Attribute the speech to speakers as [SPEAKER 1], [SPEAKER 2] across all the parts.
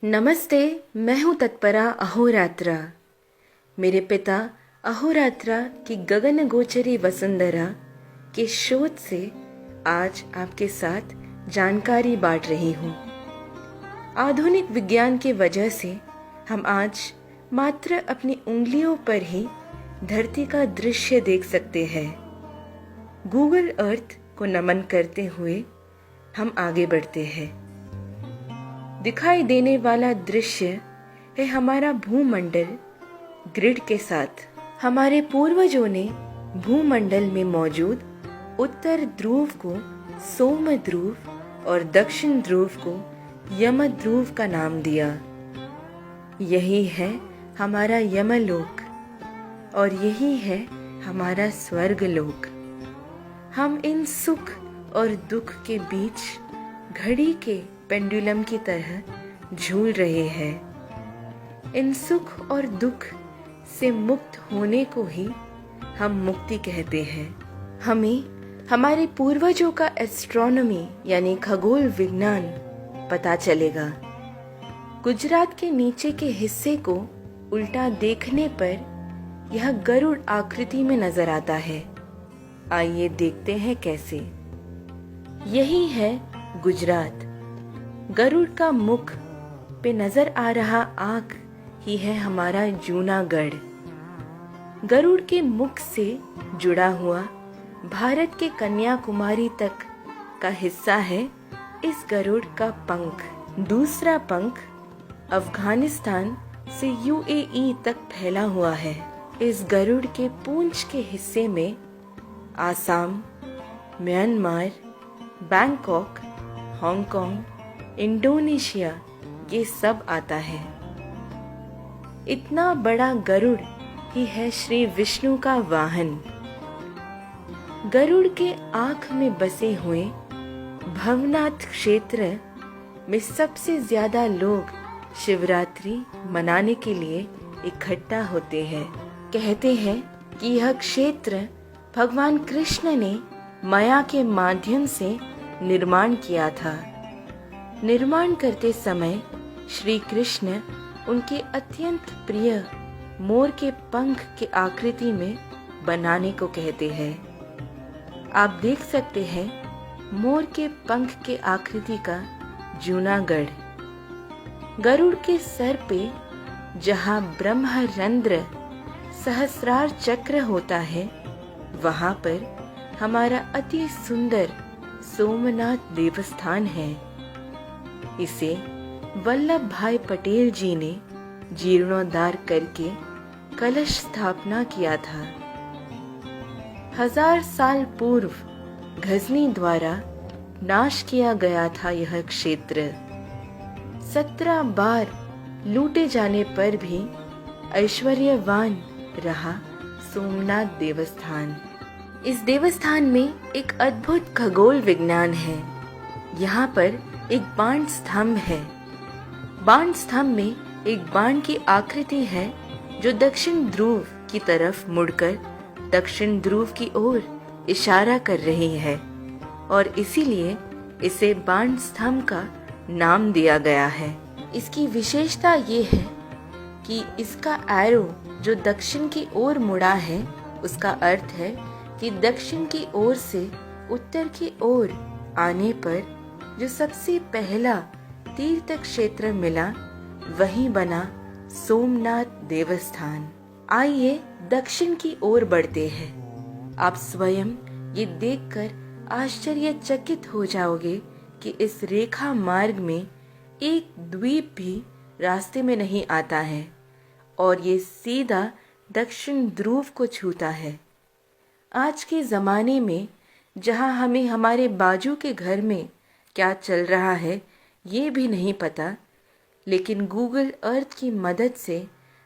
[SPEAKER 1] नमस्ते। मैं हूँ तत्परा अहोरात्रा। मेरे पिता अहोरात्रा की गगन गोचरी वसुंधरा के शोध से आज आपके साथ जानकारी बांट रही हूँ। आधुनिक विज्ञान के वजह से हम आज मात्र अपनी उंगलियों पर ही धरती का दृश्य देख सकते हैं। गूगल अर्थ को नमन करते हुए हम आगे बढ़ते हैं। दिखाई देने वाला दृश्य है हमारा भूमंडल ग्रिड के साथ। हमारे पूर्वजों ने भूमंडल में मौजूद उत्तर ध्रुव को सोम ध्रुव और दक्षिण ध्रुव को यम ध्रुव का नाम दिया। यही है हमारा यमलोक और यही है हमारा स्वर्गलोक। हम इन सुख और दुख के बीच घड़ी के पेंडुलम की तरह झूल रहे हैं। इन सुख और दुख से मुक्त होने को ही हम मुक्ति कहते हैं। हमें हमारे पूर्वजों का एस्ट्रोनॉमी यानी खगोल विज्ञान पता चलेगा। गुजरात के नीचे के हिस्से को उल्टा देखने पर यह गरुड़ आकृति में नजर आता है। आइए देखते हैं कैसे। यही है गुजरात। गरुड़ का मुख पे नजर आ रहा आंख ही है हमारा जूनागढ़। गरुड़ के मुख से जुड़ा हुआ भारत के कन्याकुमारी तक का हिस्सा है इस गरुड़ का पंख। दूसरा पंख अफगानिस्तान से यूएई तक फैला हुआ है। इस गरुड़ के पूंछ के हिस्से में Assam, Myanmar, Bangkok, Hong Kong, Indonesia ये सब आता है। इतना बड़ा गरुड़ ही है श्री विष्णु का वाहन। गरुड़ के आंख में बसे हुए भवनाथ क्षेत्र में सबसे ज्यादा लोग शिवरात्रि मनाने के लिए इकट्ठा होते हैं। कहते हैं कि यह क्षेत्र भगवान कृष्ण ने माया के माध्यम से निर्माण किया था। निर्माण करते समय श्री कृष्ण उनके अत्यंत प्रिय मोर के पंख के आकृति में बनाने को कहते हैं। आप देख सकते हैं मोर के पंख के आकृति का जूनागढ़। गरुड़ के सर पे जहाँ ब्रह्मरंध्र सहस्रार चक्र होता है, वहाँ पर हमारा अति सुंदर सोमनाथ देवस्थान है। इसे वल्लभ भाई पटेल जी ने जीर्णोद्धार करके कलश स्थापना किया था। 1000 साल पूर्व गजनी द्वारा नाश किया गया था यह क्षेत्र। 17 बार लूटे जाने पर भी ऐश्वर्यवान रहा सोमनाथ देवस्थान। इस देवस्थान में एक अद्भुत खगोल विज्ञान है। यहाँ पर एक बाण स्तंभ है। बाण स्तंभ में एक बाण की आकृति है जो दक्षिण ध्रुव की तरफ मुड़कर दक्षिण ध्रुव की ओर इशारा कर रही है और इसीलिए इसे बाण स्तंभ का नाम दिया गया है। इसकी विशेषता ये है कि इसका एरो जो दक्षिण की ओर मुड़ा है, उसका अर्थ है कि दक्षिण की ओर से उत्तर की ओर आने पर जो सबसे पहला तीर्थ क्षेत्र मिला वही बना सोमनाथ देवस्थान। आइए दक्षिण की ओर बढ़ते हैं। आप स्वयं ये देखकर आश्चर्यचकित हो जाओगे कि इस रेखा मार्ग में एक द्वीप भी रास्ते में नहीं आता है और ये सीधा दक्षिण ध्रुव को छूता है। आज के जमाने में जहां हमें हमारे बाजू के घर में क्या चल रहा है ये भी नहीं पता, लेकिन गूगल अर्थ की मदद से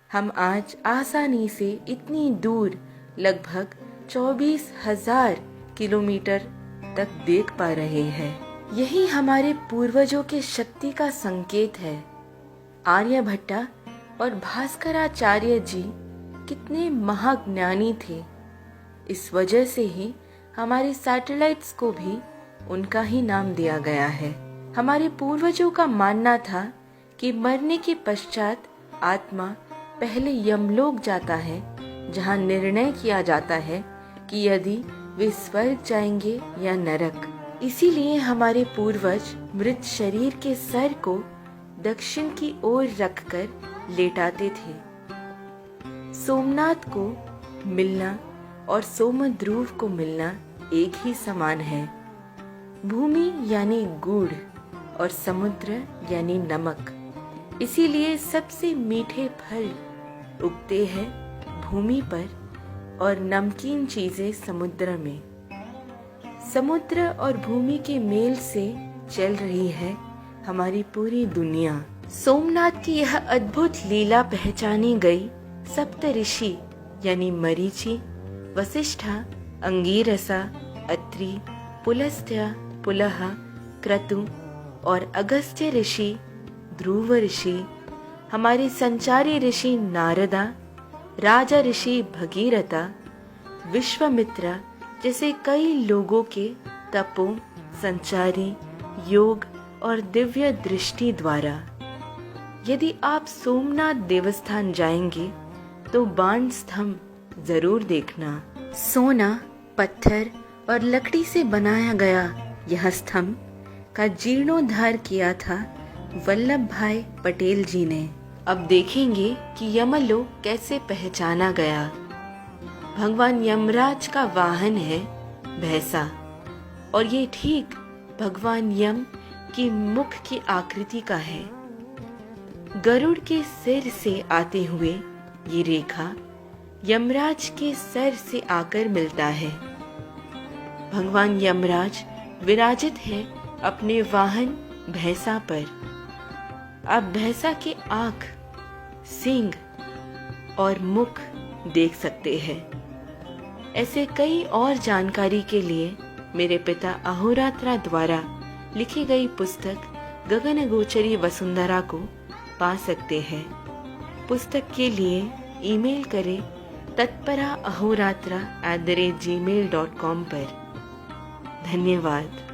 [SPEAKER 1] हम आज आसानी से इतनी दूर लगभग 24,000 किलोमीटर तक देख पा रहे हैं। यही हमारे पूर्वजों के शक्ति का संकेत है। आर्यभट्टा और भास्कराचार्य जी कितने महाज्ञानी थे। इस वजह से ही हमारे सैटेलाइट्स को भी उनका ही नाम दिया गया है। हमारे पूर्वजों का मानना था कि मरने के पश्चात आत्मा पहले यमलोक जाता है, जहाँ निर्णय किया जाता है कि यदि वे स्वर्ग जाएंगे या नरक। इसीलिए हमारे पूर्वज मृत शरीर के सर को दक्षिण की ओर रखकर लेटाते थे। सोमनाथ को मिलना और सोमध्रुव को मिलना एक ही समान है। भूमि यानी गुड़ और समुद्र यानी नमक। इसीलिए सबसे मीठे फल उगते हैं भूमि पर और नमकीन चीजें समुद्र में। समुद्र और भूमि के मेल से चल रही है हमारी पूरी दुनिया। सोमनाथ की यह अद्भुत लीला पहचानी गई सप्त ऋषि यानी मरीचि, वशिष्ठा, अंगीरसा, अत्रि, पुलस्त्य, पुलह, क्रतु और अगस्त्य ऋषि, ध्रुव ऋषि, हमारे संचारी ऋषि नारदा, राजा ऋषि भगीरथा, विश्वामित्र जैसे कई लोगों के तपों, संचारी, योग और दिव्य दृष्टि द्वारा। यदि आप सोमनाथ देवस्थान जाएंगे तो बाण स्तंभ जरूर देखना। सोना, पत्थर और लकड़ी से बनाया गया यह स्तंभ का जीर्णोद्धार किया था वल्लभ भाई पटेल जी ने। अब देखेंगे कि यमलोक कैसे पहचाना गया। भगवान यमराज का वाहन है भैंसा और ये ठीक भगवान यम की मुख की आकृति का है। गरुड़ के सिर से आते हुए ये रेखा यमराज के सर से आकर मिलता है। भगवान यमराज विराजित है अपने वाहन भैंसा पर। आप भैंसा के आँख, सींग और मुख देख सकते हैं। ऐसे कई और जानकारी के लिए मेरे पिता अहोरात्रा द्वारा लिखी गई पुस्तक गगनगोचरी वसुंधरा को पा सकते हैं। पुस्तक के लिए ईमेल करें tatpara@gmail.com पर। धन्यवाद।